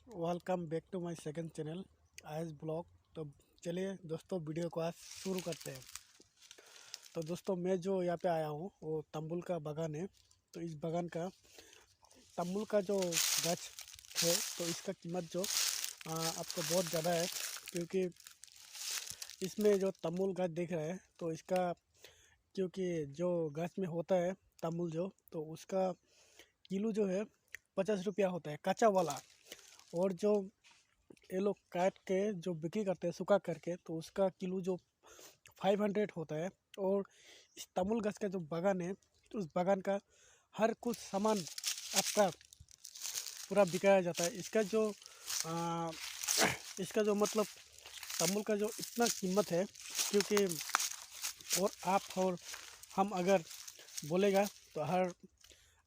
Welcome back to my second channel आयस blog. तो चलिए दोस्तों वीडियो को आज शुरू करते हैं। तो दोस्तों मैं जो यहाँ पे आया हूँ वो तंबुल का बागान है। तो इस बागान का तंबुल का जो गाछ है तो इसका कीमत जो आपको बहुत ज़्यादा है, क्योंकि इसमें जो तंबुल गाछ देख रहे हैं तो इसका क्योंकि जो गाछ में होता है तंबुल जो तो उसका किलो जो है 50 रुपया होता है कच्चा वाला। और जो ये लोग काट के जो बिक्री करते हैं सुखा करके तो उसका किलो जो 500 होता है। और इस तमुल गछ का जो बागान है तो उस बागान का हर कुछ सामान आपका पूरा बिकाया जाता है। आ, इसका जो मतलब तमुल का जो इतना कीमत है, क्योंकि और आप और हम अगर बोलेगा तो हर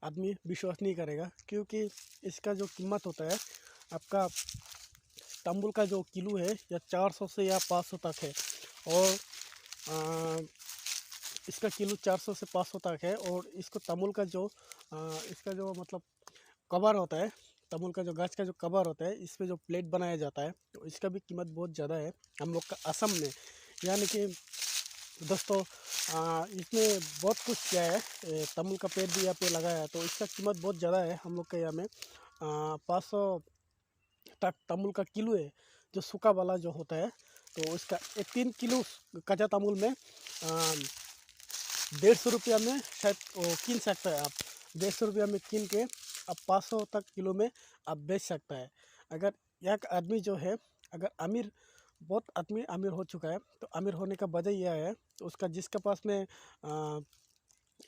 आदमी विश्वास नहीं करेगा, क्योंकि इसका जो कीमत होता है आपका तंबुल का जो किलो है या 400 से या 500 तक है। और इसका किलो 400 से 500 तक है। और इसको तंबुल का जो इसका जो मतलब कवर होता है, तंबुल का जो गाछ का जो कवर होता है इस पे जो प्लेट बनाया जाता है तो इसका भी कीमत बहुत ज़्यादा है हम लोग का असम में। यानी कि दोस्तों इसमें बहुत कुछ क्या है, तंबुल का पेड़ भी यहाँ पे लगाया है तो इसका कीमत बहुत ज़्यादा है हम लोग के यहाँ में। 500 तक तंबुल का किलो है जो सूखा वाला जो होता है। तो उसका 3 किलो कच्चा तंबुल में 150 रुपया में शायद वो किन सकता है। आप 150 रुपया में किन के आप 500 तक किलो में आप बेच सकता है। अगर एक आदमी जो है अगर अमीर बहुत आदमी अमीर हो चुका है तो अमीर होने का वजह यह है तो उसका जिसके पास में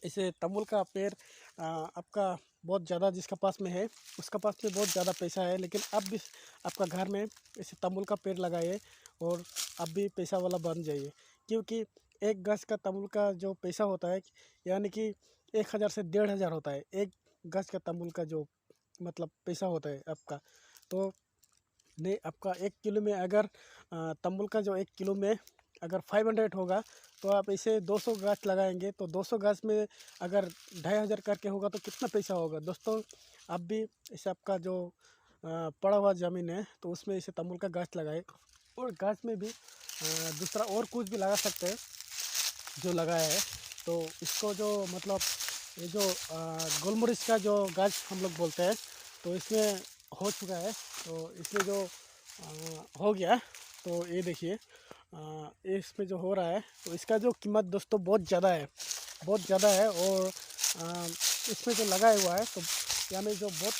इसे तंबुल का पेड़ आपका बहुत ज़्यादा जिसका पास में है उसका पास में बहुत ज़्यादा पैसा है। लेकिन अब भी आपका घर में इसे तंबुल का पेड़ लगाइए और अब भी पैसा वाला बन जाइए, क्योंकि एक गज का तंबुल का जो पैसा होता है यानी कि 1000 से 1500 होता है एक गज का तंबुल का जो मतलब पैसा होता है आपका। तो नहीं आपका 1 किलो में अगर तंबुल का जो 1 किलो में अगर 500 होगा तो आप इसे 200 गाछ लगाएंगे तो 200 गाछ में अगर 2500 करके होगा तो कितना पैसा होगा दोस्तों। आप भी इसे आपका जो पड़ा हुआ ज़मीन है तो उसमें इसे तंबुल का गाछ लगाए। और गाछ में भी दूसरा और कुछ भी लगा सकते हैं जो लगाया है। तो इसको जो मतलब ये जो गोलमरीच का जो गाछ हम लोग बोलते हैं तो इसमें हो चुका है। तो इसमें जो हो गया तो ये देखिए इसमें जो हो रहा है तो इसका जो कीमत दोस्तों बहुत ज़्यादा है, बहुत ज़्यादा है। और इसमें जो लगाया हुआ है तो यानी जो बहुत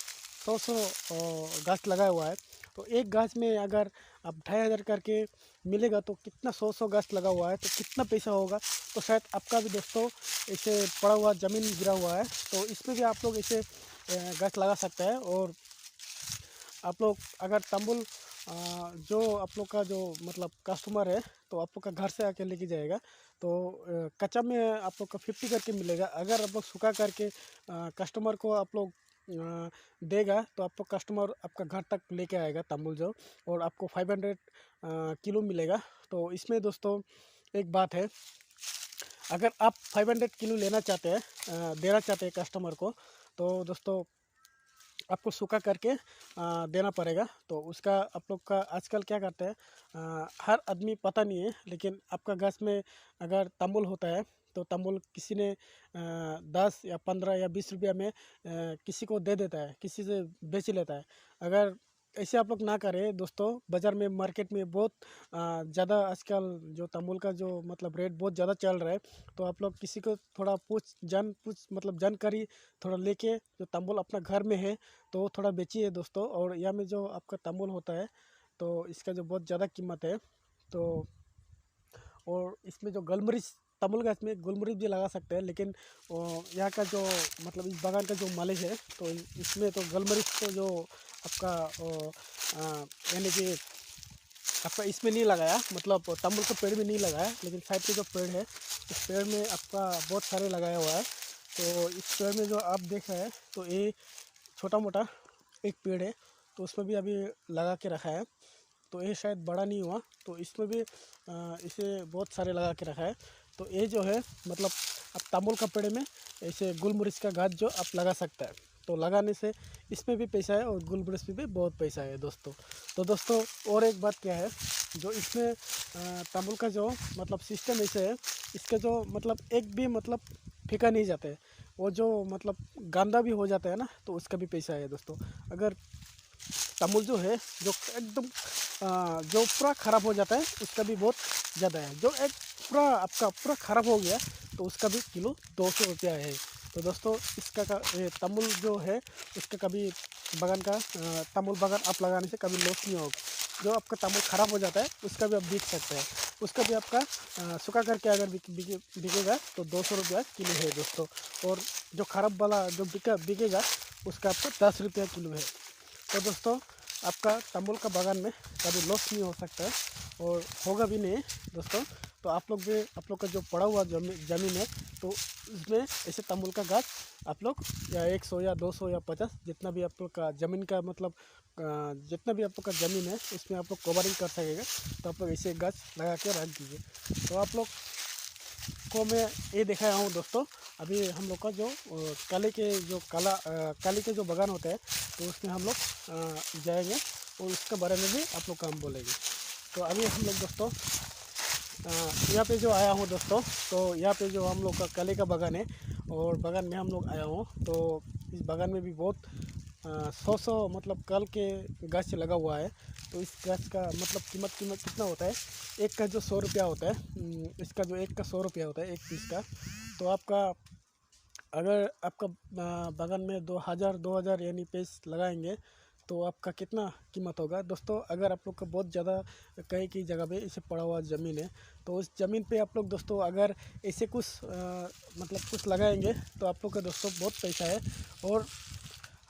100 गाछ लगाया हुआ है तो एक गाछ में अगर आप 2500 करके मिलेगा तो कितना 100 गाछ लगा हुआ है तो कितना पैसा होगा। तो शायद आपका भी दोस्तों इसे पड़ा हुआ ज़मीन गिरा हुआ है तो इसमें भी आप लोग इसे गाछ लगा सकते हैं। और आप लोग अगर तंबुल जो आप लोग का जो मतलब कस्टमर है तो आप लोग का घर से आके लेके जाएगा तो कच्चा में आप लोग का 50 करके मिलेगा। अगर आप लोग सूखा करके कस्टमर को आप लोग देगा तो आपको कस्टमर आपका घर तक लेके आएगा तंबुल जो, और आपको 500 किलो मिलेगा। तो इसमें दोस्तों एक बात है, अगर आप 500 किलो लेना चाहते हैं देना चाहते हैं कस्टमर को तो दोस्तों आपको सूखा करके देना पड़ेगा। तो उसका आप लोग का आजकल क्या करते हैं हर आदमी पता नहीं है, लेकिन आपका गाछ में अगर तंबुल होता है तो तंबुल किसी ने 10 या 15 या 20 रुपया में किसी को दे देता है, किसी से बेच लेता है। अगर ऐसे आप लोग ना करें दोस्तों, बाज़ार में मार्केट में बहुत ज़्यादा आजकल जो तंबुल का जो मतलब रेट बहुत ज़्यादा चल रहा है। तो आप लोग किसी को थोड़ा पूछ मतलब जानकारी थोड़ा लेके जो तंबुल अपना घर में है तो थोड़ा बेचिए दोस्तों। और यहाँ में जो आपका तंबुल होता है तो इसका जो बहुत ज़्यादा कीमत है। तो और इसमें जो गलमरीच तंबुल गाछ में गुलमरीच भी लगा सकते हैं, लेकिन यहाँ का जो मतलब इस बागान का जो मालिक है तो इसमें तो गलमरीच तो जो आपका यानी कि आपका इसमें नहीं लगाया, मतलब तंबुल के पेड़ में नहीं लगाया, लेकिन साइड के जो पेड़ है उस पेड़ में आपका बहुत सारे लगाया हुआ है। तो इस पेड़ में जो आप देख रहे हैं तो ये छोटा मोटा एक पेड़ है तो उसमें भी अभी लगा के रखा है। तो ये शायद बड़ा नहीं हुआ तो इसमें भी इसे बहुत सारे लगा के रखा है। तो ये जो है मतलब आप तंबुल का पेड़ में ऐसे गुलमरीच का गाछ जो आप लगा सकता है। तो लगाने से इसमें भी पैसा है और गुलबरस में भी बहुत पैसा है दोस्तों। तो दोस्तों और एक बात क्या है, जो इसमें तंबुल का जो मतलब सिस्टम ऐसे है, इसका जो मतलब एक भी मतलब फेंका नहीं जाता है, वो जो मतलब गंदा भी हो जाता है ना, तो उसका भी पैसा है दोस्तों। अगर तंबुल जो है जो एकदम जो पूरा ख़राब हो जाता है उसका भी बहुत ज़्यादा है। जो एक पूरा आपका पूरा ख़राब हो गया तो उसका भी किलो 200 रुपया है। तो दोस्तों इसका तंबुल जो है उसका कभी बगान का तंबुल बगान आप लगाने से कभी लॉस नहीं होगा। जो आपका तंबुल ख़राब हो जाता है उसका भी आप बेच सकते हैं। उसका भी आपका सूखा करके अगर बिकेगा तो 200 रुपया किलो है दोस्तों। और जो ख़राब वाला जो बिकेगा उसका आपको 10 रुपया किलो है। तो दोस्तों आपका तंबुल का बागान में कभी लॉस नहीं हो सकता है और होगा भी नहीं दोस्तों। तो आप लोग का जो पड़ा हुआ ज़मीन है तो उसमें ऐसे तंबुल का गाछ आप लोग या 100 या 200 या 50 जितना भी आप लोग का ज़मीन का मतलब जितना भी आप लोग का ज़मीन है उसमें आप लोग कवरिंग कर सकेगा। तो आप लोग ऐसे गाछ लगा के रख दीजिए। तो आप लोग को मैं ये दिखाया हूँ दोस्तों। अभी हम लोग का जो काले के जो बागान होता है तो उसमें हम लोग जाएंगे और उसके बारे में भी आप लोग का हम बोलेंगे। तो अभी हम लोग दोस्तों यहाँ पे जो आया हूँ दोस्तों, तो यहाँ पे जो हम लोग का काले का बागान है और बागान में हम लोग आया हूँ। तो इस बागान में भी बहुत 100 मतलब कल के गाछ लगा हुआ है। तो इस गाछ का मतलब कीमत कितना होता है, एक का जो 100 रुपया होता है, इसका जो एक का 100 रुपया होता है एक पीस का। तो आपका अगर आपका बागान में 2000 यानी पेस लगाएंगे तो आपका कितना कीमत होगा दोस्तों। अगर आप लोग का बहुत ज़्यादा कहीं की जगह पे इसे पड़ा हुआ ज़मीन है तो उस ज़मीन पे आप लोग दोस्तों अगर ऐसे कुछ मतलब कुछ लगाएंगे तो आप लोग का दोस्तों बहुत पैसा है। और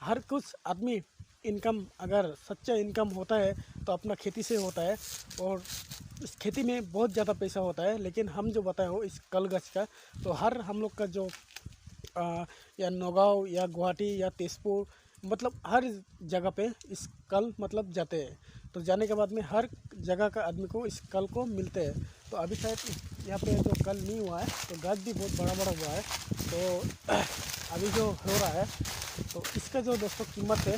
हर कुछ आदमी इनकम अगर सच्चा इनकम होता है तो अपना खेती से होता है और इस खेती में बहुत ज़्यादा पैसा होता है। लेकिन हम जो बताए हो इस कलगछ का, तो हर हम लोग का जो या नौगांव या गुवाहाटी या तेजपुर मतलब हर जगह पे इस कल मतलब जाते हैं। तो जाने के बाद में हर जगह का आदमी को इस कल को मिलते हैं। तो अभी शायद यहाँ पे जो कल नहीं हुआ है तो गाछ भी बहुत बड़ा बड़ा हुआ है। तो अभी जो हो रहा है तो इसका जो दोस्तों कीमत है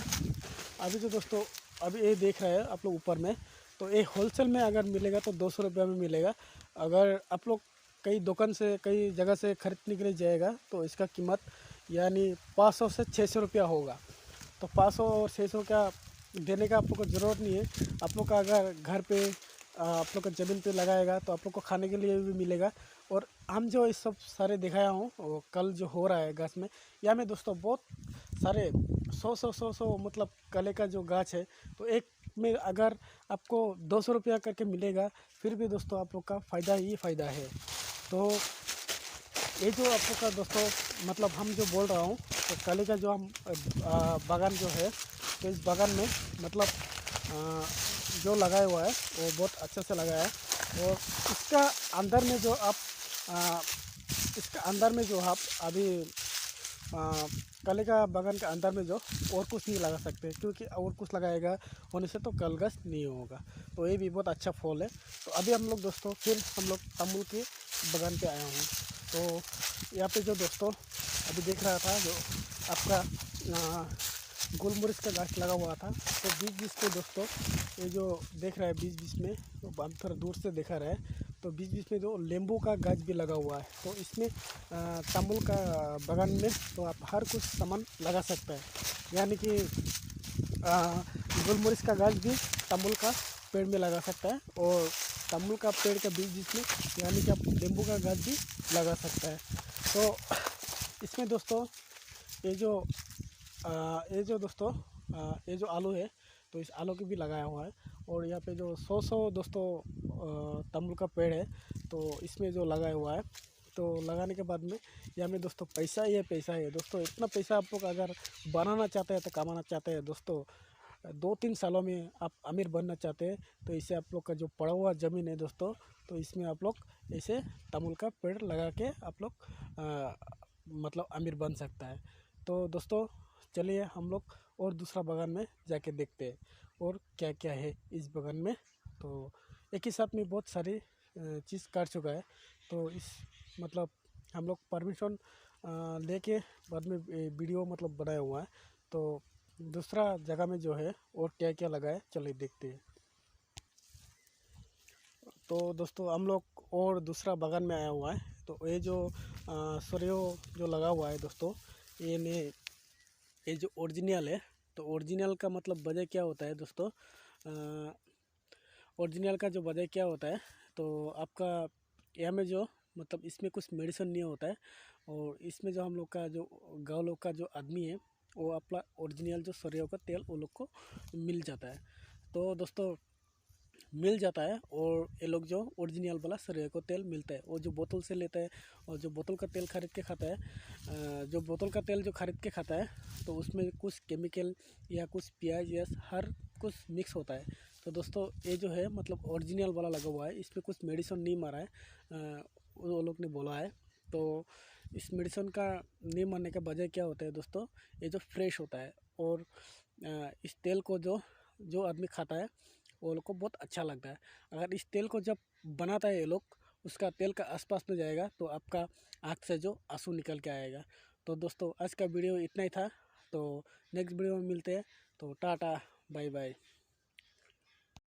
अभी जो दोस्तों अभी ये देख रहे हैं आप लोग ऊपर में, तो ये होलसेल में अगर मिलेगा तो 200 रुपया में मिलेगा। अगर आप लोग कई दुकान से कई जगह से खरीदने के लिए जाएगा तो इसका कीमत यानी 500 से 600 रुपया होगा। तो 500 और 600 का देने का आप लोग को ज़रूरत नहीं है। आप लोग का अगर घर पे आप लोग का ज़मीन पे लगाएगा तो आप लोग को खाने के लिए भी मिलेगा। और हम जो इस सब सारे दिखाया हूँ वो कल जो हो रहा है गाछ में, या में दोस्तों बहुत सारे 100 मतलब कले का जो गाछ है तो एक में अगर आपको 200 रुपया करके मिलेगा फिर भी दोस्तों आप लोग का फ़ायदा ही फ़ायदा है। तो ये जो आप लोग का दोस्तों मतलब हम जो बोल रहा हूँ तो कले का जो हम बागान जो है तो इस बागान में मतलब जो लगाया हुआ है वो बहुत अच्छे से लगाया है। और इसका अंदर में जो आप आ, इसका अंदर में जो आप अभी कले का बागान के अंदर में जो और कुछ नहीं लगा सकते, क्योंकि और कुछ लगाएगा होने से तो कलगछ नहीं होगा। तो ये भी बहुत अच्छा फल है। तो अभी हम लोग दोस्तों फिर हम लोग तंबुल के बागान पे आया हूँ। तो यहाँ पे जो दोस्तों अभी देख रहा था जो आपका गुलमरिच का गाछ लगा हुआ था, तो बीच बीच में दोस्तों ये जो देख रहा है बीच बीच में, तो हम थोड़ा दूर से देखा रहा है तो बीच बीच में जो नींबू का गाछ भी लगा हुआ है। तो इसमें तंबुल का बागान में तो आप हर कुछ सामान लगा सकते हैं। यानी कि गुलमरिच का गाछ भी तंबुल का पेड़ में लगा सकता है और तंबुल का पेड़ के बीच बीच में यानी कि आप नींबू का गाछ भी लगा सकता है। तो इसमें दोस्तों ये जो दोस्तों ये जो आलू है तो इस आलू की भी लगाया हुआ है। और यहाँ पे जो 100 दोस्तों तंबुल का पेड़ है तो इसमें जो लगाया हुआ है, तो लगाने के बाद में यहाँ में दोस्तों पैसा ही है, पैसा है दोस्तों। इतना पैसा आप लोग अगर बनाना चाहते हैं तो कमाना चाहते हैं दोस्तों, 2-3 सालों में आप अमीर बनना चाहते हैं तो इसे आप लोग का जो पड़ा हुआ ज़मीन है दोस्तों तो इसमें आप लोग ऐसे तंबुल का पेड़ लगा के आप लोग मतलब अमीर बन सकता है। तो दोस्तों चलिए हम लोग और दूसरा बागान में जाके देखते हैं और क्या क्या है इस बागान में। तो एक ही साथ में बहुत सारी चीज़ कर चुका है। तो इस मतलब हम लोग परमिशन लेके बाद में वीडियो मतलब बनाया हुआ है। तो दूसरा जगह में जो है और क्या क्या लगा है चलिए देखते हैं। तो दोस्तों हम लोग और दूसरा बागान में आया हुआ है। तो ये जो सरयो जो लगा हुआ है दोस्तों, ये जो ओरिजिनल है। तो ओरिजिनल का मतलब वजह क्या होता है दोस्तों, ओरिजिनल का जो वजह क्या होता है, तो आपका यहाँ में जो मतलब इसमें कुछ मेडिसिन नहीं होता है, और इसमें जो हम लोग का जो गाँव लोग का जो आदमी है वो अपना ओरिजिनल जो सरसों का तेल वो लोग को मिल जाता है। तो दोस्तों मिल जाता है, और ये लोग जो ओरिजिनल वाला सरसों का तेल मिलता है वो जो बोतल से लेता है, और जो बोतल का तेल खरीद के खाता है, जो बोतल का तेल जो खरीद के खाता है तो उसमें कुछ केमिकल या कुछ प्याज या हर कुछ मिक्स होता है। तो दोस्तों ये जो है मतलब ओरिजिनल वाला लगा हुआ है, इसमें कुछ मेडिसिन नहीं मारा है, वो लोग ने बोला है। तो इस मेडिसिन का नहीं मारने का वजह क्या होता है दोस्तों, ये जो फ्रेश होता है, और इस तेल को जो जो आदमी खाता है वो लोग को बहुत अच्छा लगता है। अगर इस तेल को जब बनाता है ये लोग, उसका तेल का आसपास में जाएगा तो आपका आँख से जो आंसू निकल के आएगा। तो दोस्तों आज का वीडियो इतना ही था। तो नेक्स्ट वीडियो में मिलते हैं। तो टाटा बाय बाय।